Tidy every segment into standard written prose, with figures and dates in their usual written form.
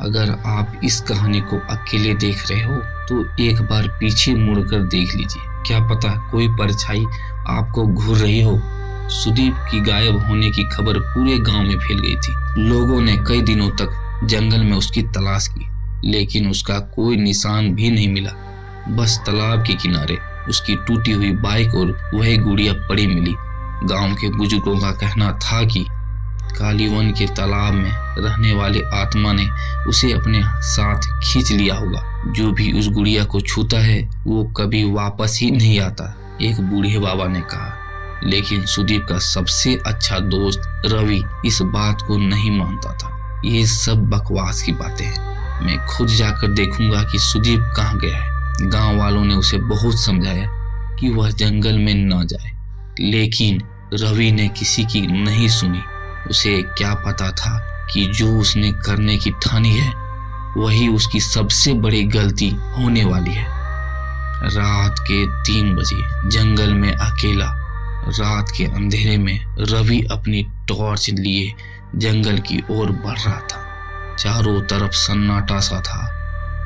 अगर आप इस कहानी को अकेले देख रहे हो तो एक बार पीछे मुड़कर देख लीजिए, क्या पता कोई परछाई आपको घूर रही हो। सुदीप की गायब होने की खबर पूरे गांव में फैल गई थी। लोगों ने कई दिनों तक जंगल में उसकी तलाश की, लेकिन उसका कोई निशान भी नहीं मिला। बस तालाब के किनारे उसकी टूटी हुई बाइक और वही गुड़िया पड़ी मिली। गांव के बुजुर्गों का कहना था कि कालीवन के तालाब में रहने वाली आत्मा ने उसे अपने साथ खींच लिया होगा। जो भी उस गुड़िया को छूता है वो कभी वापस ही नहीं आता, एक बूढ़े बाबा ने कहा। लेकिन सुदीप का सबसे अच्छा दोस्त रवि इस बात को नहीं मानता था। ये सब बकवास की बातें हैं, मैं खुद जाकर देखूंगा कि सुदीप कहाँ गया है। गांव वालों ने उसे बहुत समझाया कि वह जंगल में न जाए, लेकिन रवि ने किसी की नहीं सुनी। उसे क्या पता था कि जो उसने करने की ठानी है वही उसकी सबसे बड़ी गलती होने वाली है। रात के 3 बजे जंगल में अकेला, रात के अंधेरे में रवि अपनी टॉर्च लिए जंगल की ओर बढ़ रहा था। चारों तरफ सन्नाटा सा था,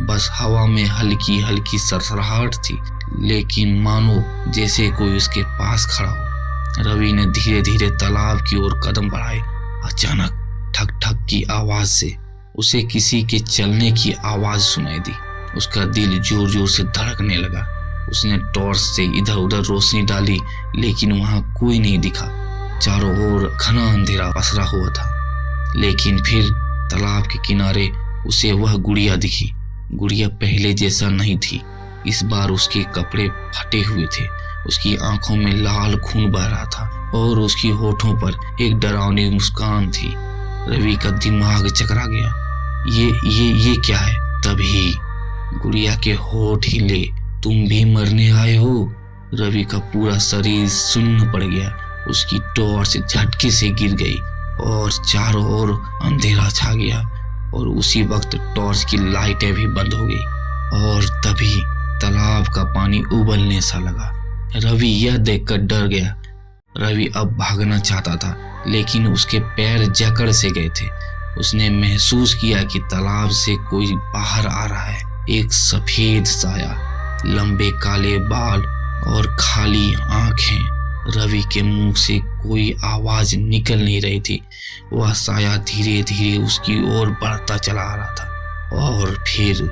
बस हवा में हल्की हल्की सरसराहट थी, लेकिन मानो जैसे कोई उसके पास खड़ा हो। रवि ने धीरे धीरे तालाब की ओर कदम बढ़ाए। अचानक ठक ठक की आवाज से उसे किसी के चलने की आवाज सुनाई दी। उसका दिल जोर जोर से धड़कने लगा। उसने टॉर्च से इधर उधर रोशनी डाली, लेकिन वहां कोई नहीं दिखा। चारों ओर घना अंधेरा पसरा हुआ था। लेकिन फिर तालाब के किनारे उसे वह गुड़िया दिखी। गुड़िया पहले जैसा नहीं थी। इस बार उसके कपड़े फटे हुए थे, उसकी आंखों में लाल खून बह रहा था और उसकी होठों पर एक डरावनी मुस्कान थी। रवि का दिमाग चकरा गया। ये क्या है? तभी गुड़िया के होठ हिले। तुम भी मरने आए हो? रवि का पूरा शरीर सुन्न पड़ गया। उसकी टॉर्च झटके से गिर गई और चारों ओर अंधेरा छा गया और उसी वक्त टॉर्च की लाइटें भी बंद हो गई। और तभी तालाब का पानी उबलने सा लगा। रवि यह देखकर डर गया। रवि अब भागना चाहता था, लेकिन उसके पैर जकड़ से गए थे। उसने महसूस किया कि तालाब से कोई बाहर आ रहा है। एक सफेद साया, लंबे काले बाल और खाली आंखें। रवि के मुंह से कोई आवाज निकल नहीं रही थी। वह साया धीरे धीरे उसकी ओर बढ़ता चला आ रहा था और फिर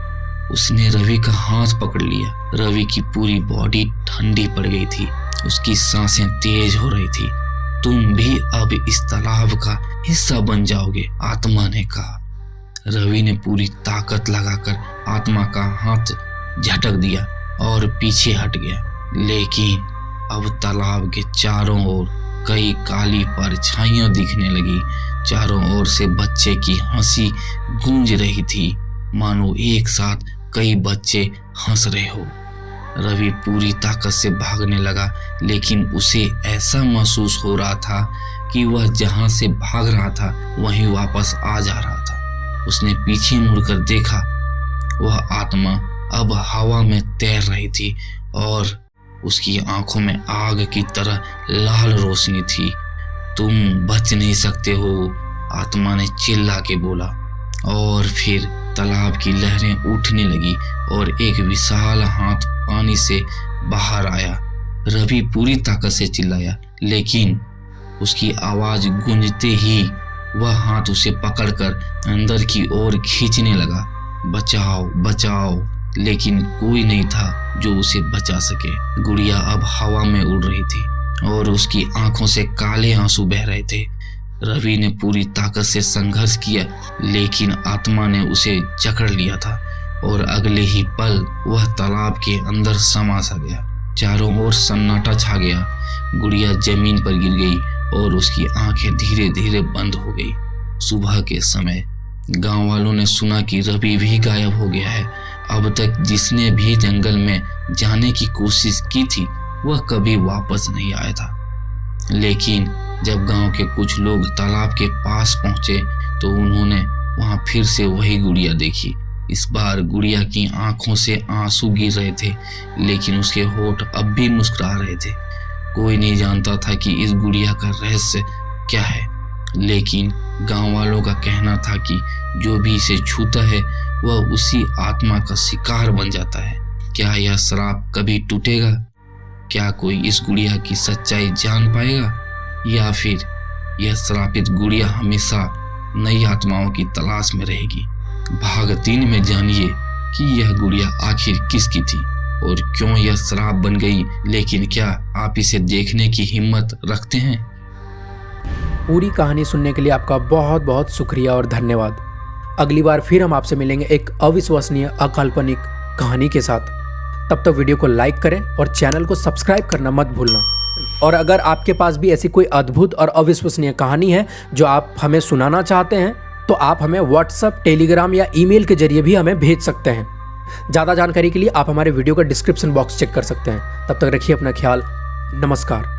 उसने रवि का हाथ पकड़ लिया। रवि की पूरी बॉडी ठंडी पड़ गई थी, उसकी सांसें तेज हो रही थी। तुम भी अब इस तालाब का हिस्सा बन जाओगे, आत्मा ने कहा। रवि ने पूरी ताकत लगाकर आत्मा का हाथ झटक दिया और पीछे हट गया। लेकिन अब तालाब के चारों ओर कई काली परछाइयां दिखने लगी। चारों ओर से बच्चे की हंसी गूंज रही थी, मानो एक साथ कई बच्चे हंस रहे हो। रवि पूरी ताकत से भागने लगा, लेकिन उसे ऐसा महसूस हो रहा था कि वह जहां से भाग रहा था वहीं वापस आ जा रहा था। उसने पीछे मुड़कर देखा, वह आत्मा अब हवा में तैर रही थी और उसकी आंखों में आग की तरह लाल रोशनी थी। तुम बच नहीं सकते हो, आत्मा ने चिल्ला के बोला। और फिर तालाब की लहरें उठने लगी और एक विशाल हाथ पानी से बाहर आया। रवि पूरी ताकत से चिल्लाया, लेकिन उसकी आवाज गूंजते ही वह हाथ उसे पकड़कर अंदर की ओर खींचने लगा। बचाओ बचाओ, लेकिन कोई नहीं था जो उसे बचा सके। गुड़िया अब हवा में उड़ रही थी और उसकी आंखों से काले आंसू बह रहे थे। रवि ने पूरी ताकत से संघर्ष किया, लेकिन आत्मा ने उसे जकड़ लिया था और अगले ही पल वह तालाब के अंदर समा सा गया। चारों ओर सन्नाटा छा गया। गुड़िया जमीन पर गिर गई और उसकी आंखें धीरे धीरे बंद हो गई। सुबह के समय गांव वालों ने सुना कि रवि भी गायब हो गया है। अब तक जिसने भी जंगल में जाने की कोशिश की थी वह कभी वापस नहीं आया था। लेकिन जब गांव के कुछ लोग तालाब के पास पहुंचे तो उन्होंने वहां फिर से वही गुड़िया देखी। इस बार गुड़िया की आंखों से आंसू गिर रहे थे, लेकिन उसके होठ अब भी मुस्कुरा रहे थे। कोई नहीं जानता था कि इस गुड़िया का रहस्य क्या है, लेकिन गांव वालों का कहना था कि जो भी इसे छूता है वह उसी आत्मा का शिकार बन जाता है। क्या यह श्राप कभी टूटेगा? क्या कोई इस गुड़िया की सच्चाई जान पाएगा, या फिर यह श्रापित गुड़िया हमेशा नई आत्माओं की तलाश में रहेगी? भाग 3 में जानिए कि यह गुड़िया आखिर किसकी थी और क्यों यह श्राप बन गई। लेकिन क्या आप इसे देखने की हिम्मत रखते हैं? पूरी कहानी सुनने के लिए आपका बहुत बहुत शुक्रिया और धन्यवाद। अगली बार फिर हम आपसे मिलेंगे एक अविश्वसनीय अकाल्पनिक कहानी के साथ। तब तक वीडियो को लाइक करें और चैनल को सब्सक्राइब करना मत भूलना। और अगर आपके पास भी ऐसी कोई अद्भुत और अविश्वसनीय कहानी है जो आप हमें सुनाना चाहते हैं तो आप हमें व्हाट्सएप, टेलीग्राम या ईमेल के जरिए भी हमें भेज सकते हैं। ज़्यादा जानकारी के लिए आप हमारे वीडियो का डिस्क्रिप्शन बॉक्स चेक कर सकते हैं। तब तक रखिए अपना ख्याल। नमस्कार।